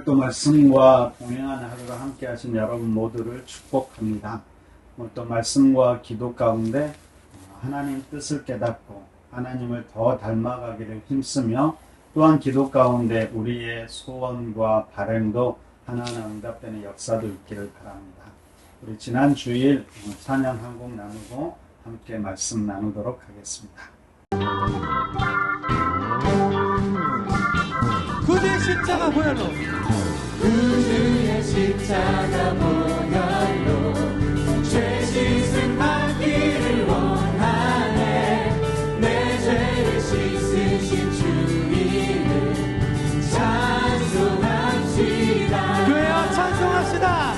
오늘도 말씀과 동행하는 하루를 함께 하신 여러분 모두를 축복합니다. 오늘 또 말씀과 기도 가운데 하나님 뜻을 깨닫고 하나님을 더 닮아가기를 힘쓰며 또한 기도 가운데 우리의 소원과 바람도 하나하나 응답되는 역사도 있기를 바랍니다. 우리 지난 주일 찬양 한 곡 나누고 함께 말씀 나누도록 하겠습니다. 구주의 십자가 보혈로, 구주의 십자가 보혈로 죄 씻음 받기를 원하네. 내 죄를 씻으신 주 이름 찬송합시다. 교회여 찬송합시다.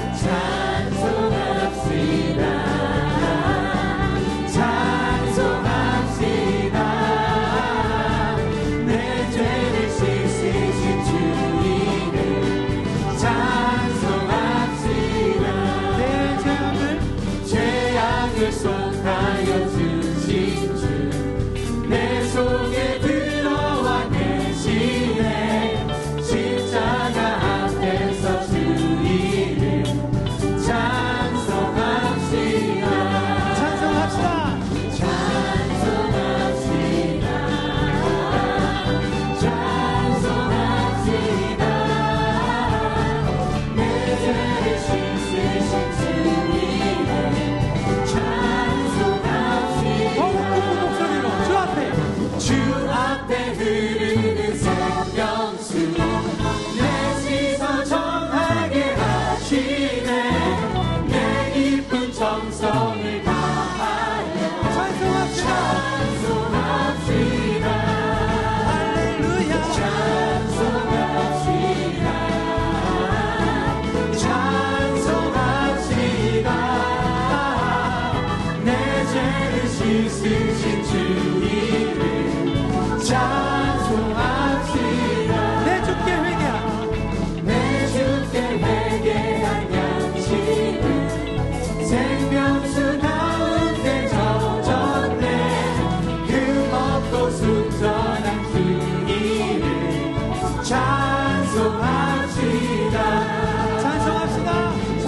속하여 주신 주 내 속에 들어와 계시네. 십자가 앞에서 주 이름 찬송합시다. 찬송합시다. 찬송합시다. 찬송합시다. 내 죄를 씻으신 주 이름 주 앞에 흐르는 생명수 내 시선 정하게 하시네. 내 깊은 정성을 다하여 찬송합시다. 찬송합시다. 할렐루야. 찬송합시다. 찬송합시다. 내 죄를 씻으신 주 찬송합시다. 내 주께 회개한, 내 주께 회개한 양심은 생명수 가운데 젖었네. 그 먹고 순전한 주 이름 찬송합시다. 찬송합시다.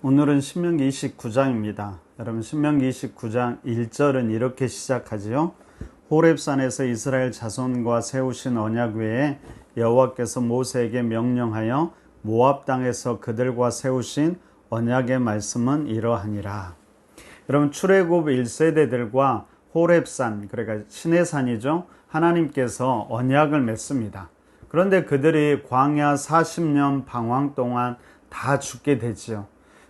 오늘은 신명기 29장입니다. 여러분 신명기 29장 1절은 이렇게 시작하지요. 호렙산에서 이스라엘 자손과 세우신 언약 외에 여호와께서 모세에게 명령하여 모압 땅에서 그들과 세우신 언약의 말씀은 이러하니라. 여러분 출애굽 1세대들과 호렙산, 그러니까 신의 산이죠. 하나님께서 언약을 맺습니다. 그런데 그들이 광야 40년 방황 동안 다 죽게 되지요.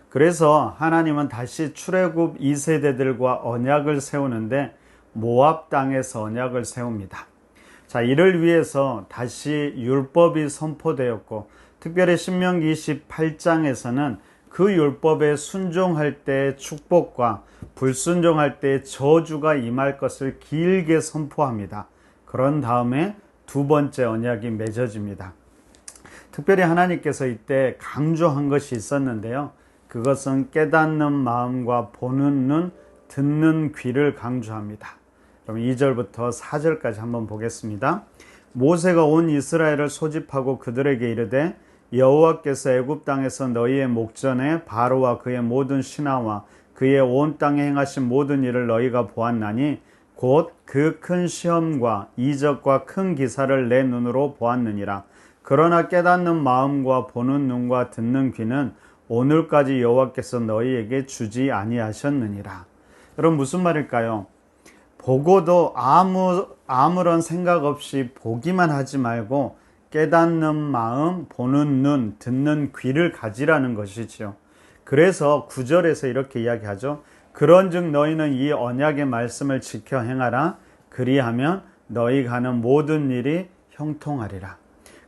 그래서 하나님은 다시 출애굽 2세대들과 언약을 세우는데 모압 땅에서 언약을 세웁니다. 자, 이를 위해서 다시 율법이 선포되었고 특별히 신명기 28장에서는 그 율법에 순종할 때의 축복과 불순종할 때의 저주가 임할 것을 길게 선포합니다. 그런 다음에 두 번째 언약이 맺어집니다. 특별히 하나님께서 이때 강조한 것이 있었는데요. 그것은 깨닫는 마음과 보는 눈, 듣는 귀를 강조합니다. 그럼 2절부터 4절까지 한번 보겠습니다. 모세가 온 이스라엘을 소집하고 그들에게 이르되 여호와께서 애굽 땅에서 너희의 목전에 바로와 그의 모든 신하와 그의 온 땅에 행하신 모든 일을 너희가 보았나니 곧 그 큰 시험과 이적과 큰 기사를 내 눈으로 보았느니라. 그러나 깨닫는 마음과 보는 눈과 듣는 귀는 오늘까지 여호와께서 너희에게 주지 아니하셨느니라. 여러분 무슨 말일까요? 보고도 아무런 생각 없이 보기만 하지 말고 깨닫는 마음, 보는 눈, 듣는 귀를 가지라는 것이지요. 그래서 9절에서 이렇게 이야기하죠. 그런즉 너희는 이 언약의 말씀을 지켜 행하라. 그리하면 너희가 하는 모든 일이 형통하리라.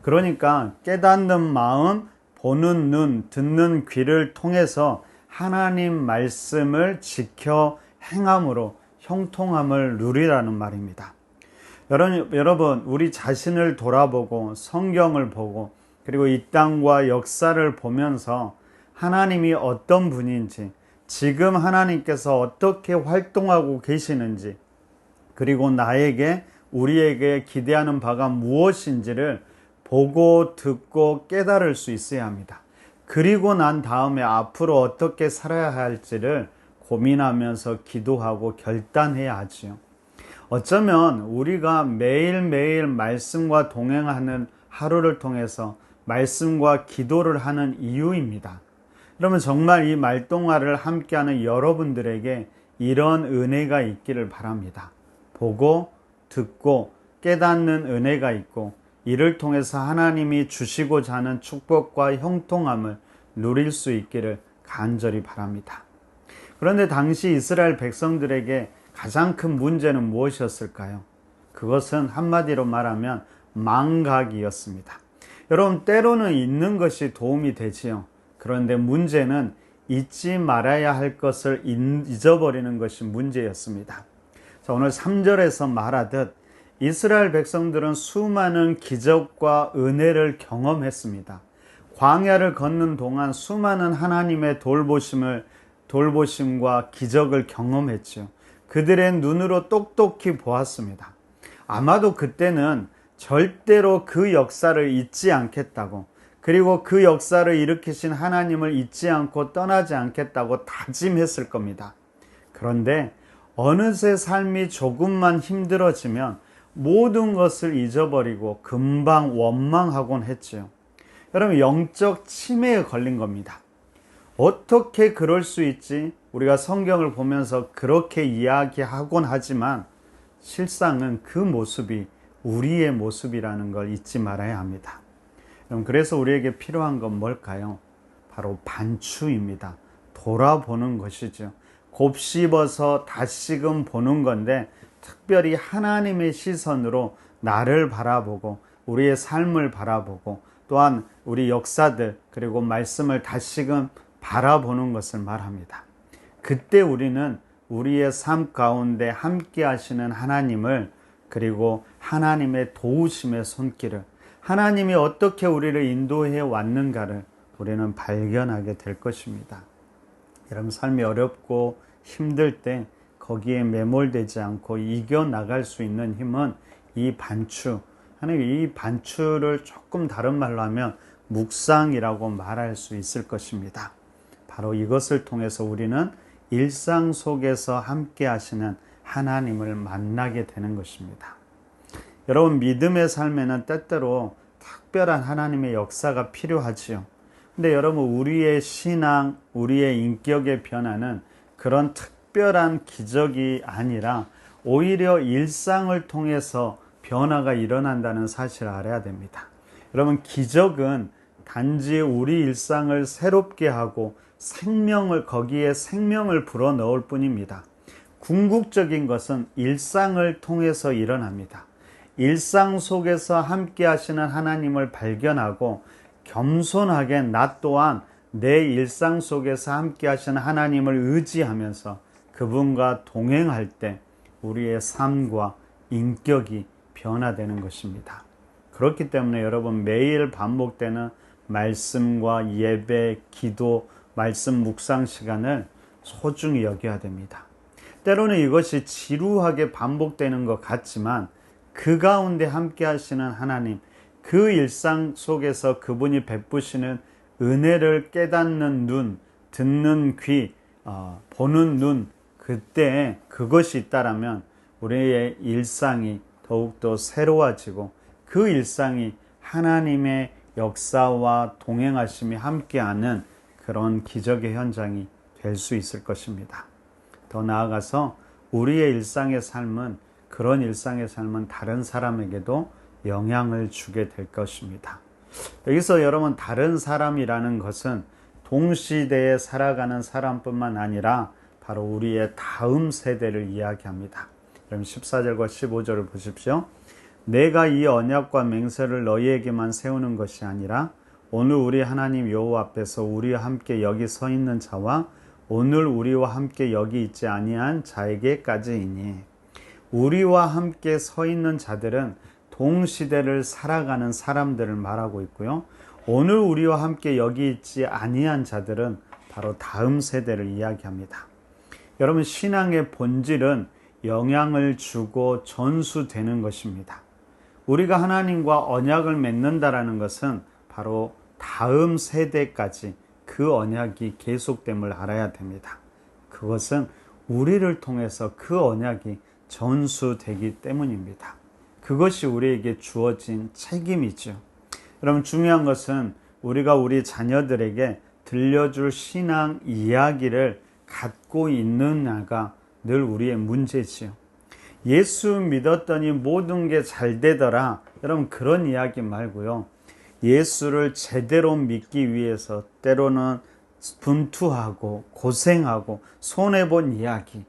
그러니까 깨닫는 마음, 보는 눈, 듣는 귀를 통해서 하나님 말씀을 지켜 행함으로 형통함을 누리라는 말입니다. 여러분, 우리 자신을 돌아보고 성경을 보고 그리고 이 땅과 역사를 보면서 하나님이 어떤 분인지, 지금 하나님께서 어떻게 활동하고 계시는지, 그리고 우리에게 기대하는 바가 무엇인지를 보고 듣고 깨달을 수 있어야 합니다. 그리고 난 다음에 앞으로 어떻게 살아야 할지를 고민하면서 기도하고 결단해야 하지요. 어쩌면 우리가 매일매일 말씀과 동행하는 하루를 통해서 말씀과 기도를 하는 이유입니다. 그러면 정말 이 말동화를 함께하는 여러분들에게 이런 은혜가 있기를 바랍니다. 보고 듣고 깨닫는 은혜가 있고 이를 통해서 하나님이 주시고자 하는 축복과 형통함을 누릴 수 있기를 간절히 바랍니다. 그런데 당시 이스라엘 백성들에게 가장 큰 문제는 무엇이었을까요? 그것은 한마디로 말하면 망각이었습니다. 여러분, 때로는 잊는 것이 도움이 되지요. 그런데 문제는 잊지 말아야 할 것을 잊어버리는 것이 문제였습니다. 자, 오늘 3절에서 말하듯 이스라엘 백성들은 수많은 기적과 은혜를 경험했습니다. 광야를 걷는 동안 수많은 하나님의 돌보심과 기적을 경험했죠. 그들의 눈으로 똑똑히 보았습니다. 아마도 그때는 절대로 그 역사를 잊지 않겠다고, 그리고 그 역사를 일으키신 하나님을 잊지 않고 떠나지 않겠다고 다짐했을 겁니다. 그런데 어느새 삶이 조금만 힘들어지면 모든 것을 잊어버리고 금방 원망하곤 했지요. 여러분, 영적 치매에 걸린 겁니다. 어떻게 그럴 수 있지? 우리가 성경을 보면서 그렇게 이야기하곤 하지만 실상은 그 모습이 우리의 모습이라는 걸 잊지 말아야 합니다. 그래서 우리에게 필요한 건 뭘까요? 바로 반추입니다. 돌아보는 것이죠. 곱씹어서 다시금 보는 건데, 특별히 하나님의 시선으로 나를 바라보고 우리의 삶을 바라보고 또한 우리 역사들 그리고 말씀을 다시금 바라보는 것을 말합니다. 그때 우리는 우리의 삶 가운데 함께 하시는 하나님을, 그리고 하나님의 도우심의 손길을, 하나님이 어떻게 우리를 인도해 왔는가를 우리는 발견하게 될 것입니다. 여러분, 삶이 어렵고 힘들 때 거기에 매몰되지 않고 이겨나갈 수 있는 힘은 이 반추, 하나님 이 반추를 조금 다른 말로 하면 묵상이라고 말할 수 있을 것입니다. 바로 이것을 통해서 우리는 일상 속에서 함께 하시는 하나님을 만나게 되는 것입니다. 여러분, 믿음의 삶에는 때때로 특별한 하나님의 역사가 필요하지요. 근데 여러분, 우리의 신앙, 우리의 인격의 변화는 그런 특별한 기적이 아니라 오히려 일상을 통해서 변화가 일어난다는 사실을 알아야 됩니다. 여러분, 기적은 단지 우리 일상을 새롭게 하고 거기에 생명을 불어넣을 뿐입니다. 궁극적인 것은 일상을 통해서 일어납니다. 일상 속에서 함께 하시는 하나님을 발견하고 겸손하게 나 또한 내 일상 속에서 함께 하시는 하나님을 의지하면서 그분과 동행할 때 우리의 삶과 인격이 변화되는 것입니다. 그렇기 때문에 여러분, 매일 반복되는 말씀과 예배, 기도, 말씀 묵상 시간을 소중히 여겨야 됩니다. 때로는 이것이 지루하게 반복되는 것 같지만 그 가운데 함께 하시는 하나님, 그 일상 속에서 그분이 베푸시는 은혜를 깨닫는 눈, 듣는 귀, 보는 눈, 그때 그것이 있다라면 우리의 일상이 더욱더 새로워지고 그 일상이 하나님의 역사와 동행하심이 함께하는 그런 기적의 현장이 될 수 있을 것입니다. 더 나아가서 우리의 일상의 삶은 그런 일상의 삶은 다른 사람에게도 영향을 주게 될 것입니다. 여기서 여러분 다른 사람이라는 것은 동시대에 살아가는 사람뿐만 아니라 바로 우리의 다음 세대를 이야기합니다. 그럼 14절과 15절을 보십시오. 내가 이 언약과 맹세를 너희에게만 세우는 것이 아니라 오늘 우리 하나님 여호와 앞에서 우리와 함께 여기 서 있는 자와 오늘 우리와 함께 여기 있지 아니한 자에게까지이니, 우리와 함께 서 있는 자들은 동시대를 살아가는 사람들을 말하고 있고요. 오늘 우리와 함께 여기 있지 아니한 자들은 바로 다음 세대를 이야기합니다. 여러분, 신앙의 본질은 영향을 주고 전수되는 것입니다. 우리가 하나님과 언약을 맺는다라는 것은 바로 다음 세대까지 그 언약이 계속됨을 알아야 됩니다. 그것은 우리를 통해서 그 언약이 전수되기 때문입니다. 그것이 우리에게 주어진 책임이죠. 여러분, 중요한 것은 우리가 우리 자녀들에게 들려줄 신앙 이야기를 갖고 있느냐가 늘 우리의 문제지요. 예수 믿었더니 모든 게 잘 되더라. 여러분, 그런 이야기 말고요. 예수를 제대로 믿기 위해서 때로는 분투하고 고생하고 손해본 이야기,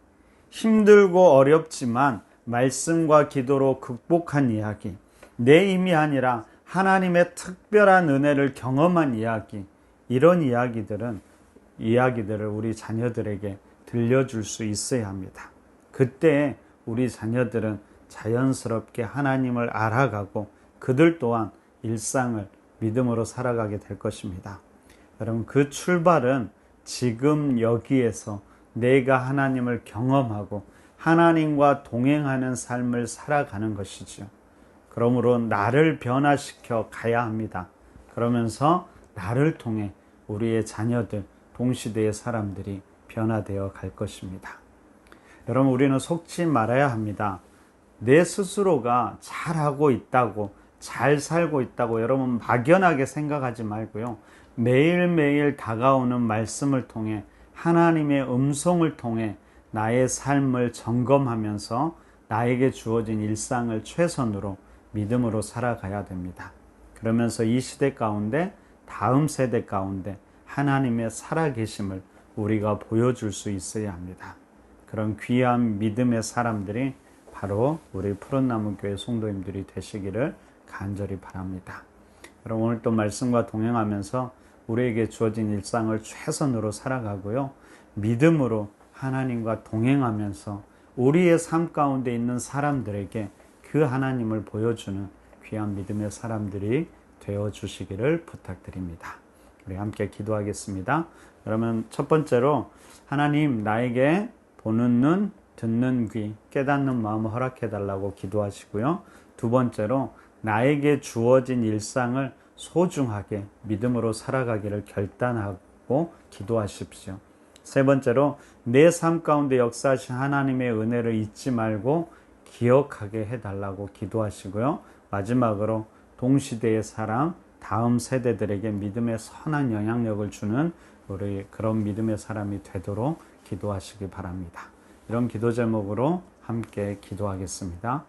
힘들고 어렵지만 말씀과 기도로 극복한 이야기, 내 힘이 아니라 하나님의 특별한 은혜를 경험한 이야기, 이런 이야기들을 우리 자녀들에게 들려줄 수 있어야 합니다. 그때 우리 자녀들은 자연스럽게 하나님을 알아가고 그들 또한 일상을 믿음으로 살아가게 될 것입니다. 여러분, 그 출발은 지금 여기에서 내가 하나님을 경험하고 하나님과 동행하는 삶을 살아가는 것이죠. 그러므로 나를 변화시켜 가야 합니다. 그러면서 나를 통해 우리의 자녀들, 동시대의 사람들이 변화되어 갈 것입니다. 여러분, 우리는 속지 말아야 합니다. 내 스스로가 잘하고 있다고, 잘 살고 있다고 여러분 막연하게 생각하지 말고요. 매일매일 다가오는 말씀을 통해 하나님의 음성을 통해 나의 삶을 점검하면서 나에게 주어진 일상을 최선으로 믿음으로 살아가야 됩니다. 그러면서 이 시대 가운데, 다음 세대 가운데 하나님의 살아계심을 우리가 보여줄 수 있어야 합니다. 그런 귀한 믿음의 사람들이 바로 우리 푸른나무교회 성도님들이 되시기를 간절히 바랍니다. 여러분, 오늘 또 말씀과 동행하면서 우리에게 주어진 일상을 최선으로 살아가고요. 믿음으로 하나님과 동행하면서 우리의 삶 가운데 있는 사람들에게 그 하나님을 보여주는 귀한 믿음의 사람들이 되어주시기를 부탁드립니다. 우리 함께 기도하겠습니다. 그러면 첫 번째로 하나님, 나에게 보는 눈, 듣는 귀, 깨닫는 마음을 허락해달라고 기도하시고요. 두 번째로 나에게 주어진 일상을 소중하게 믿음으로 살아가기를 결단하고 기도하십시오. 세 번째로 내 삶 가운데 역사하신 하나님의 은혜를 잊지 말고 기억하게 해달라고 기도하시고요. 마지막으로 동시대의 사람, 다음 세대들에게 믿음의 선한 영향력을 주는 우리 그런 믿음의 사람이 되도록 기도하시기 바랍니다. 이런 기도 제목으로 함께 기도하겠습니다.